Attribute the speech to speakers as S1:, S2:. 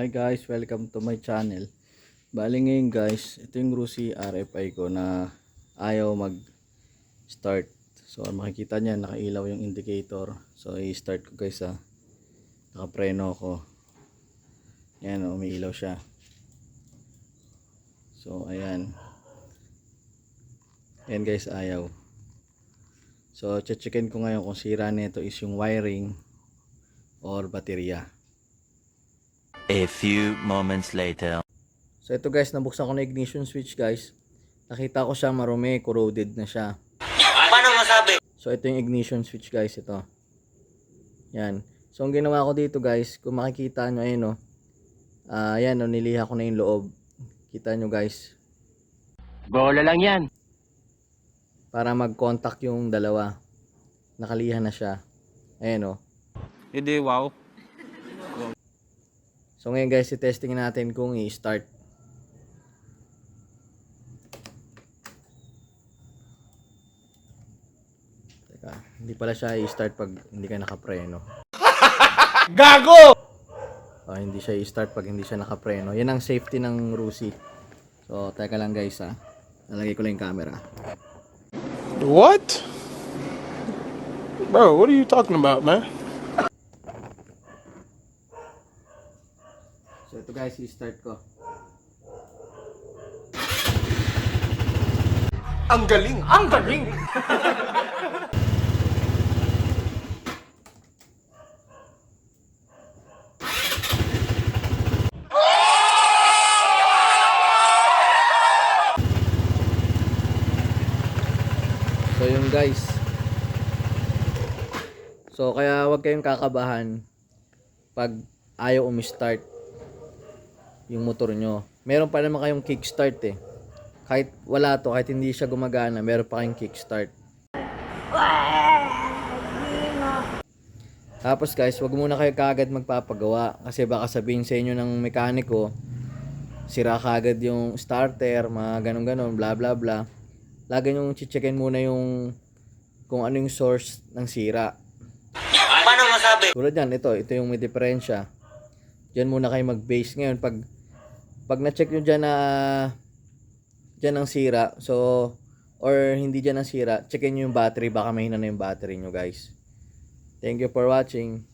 S1: Hi guys, welcome to my channel. Bali ngayon guys, ito yung Rusi RFI ko na ayaw mag start. So makikita niya nakailaw yung indicator. So i-start ko guys nakapreno ko. Yan umiilaw siya. So ayan. Yan guys, ayaw. So checkin ko ngayon kung sira nito is yung wiring or baterya.
S2: A few moments later.
S1: So ito guys, nabuksan ko na ignition switch guys. Nakita ko siya marumi, corroded na siya.
S2: Paano masabi?
S1: So ito yung ignition switch guys, ito. Yan. So ang ginawa ko dito guys, kung makikita nyo, ayun ayan niliha ko na yung loob. Kita nyo guys.
S2: Bola lang yan.
S1: Para mag-contact yung dalawa. Nakaliha na siya. Ayan
S2: Hindi, wow.
S1: So ngayon guys, i-testing natin kung i-start. Teka, hindi pala siya i-start pag hindi ka nakapreno.
S2: Gago!
S1: Hindi siya i-start pag hindi siya nakapreno. Yan ang safety ng Rusi. So teka lang guys Lalagay ko lang yung camera.
S3: What? Bro, what are you talking about, man?
S1: So ito guys, i-start ko.
S3: Ang galing! Ang galing!
S1: So yun guys. So kaya wag kayong kakabahan pag ayaw umi-start yung motor nyo. Meron pa naman kayong kickstart Kahit wala to, kahit hindi siya gumagana, meron pa kayong kickstart. Tapos guys, wag muna kayo kagad magpapagawa kasi baka sabihin sa inyo ng mekaniko sira kagad yung starter, mga ganun bla bla bla. Lagi nyo checkin muna yung kung ano yung source ng sira.
S2: Paano masabi?
S1: Tulad yan, ito yung may diferensya. Diyan muna kayo mag-base. Ngayon, pag na-check nyo dyan dyan ang sira, so, or hindi dyan ang sira, checkin nyo yung battery, baka mahina na yung battery nyo guys. Thank you for watching.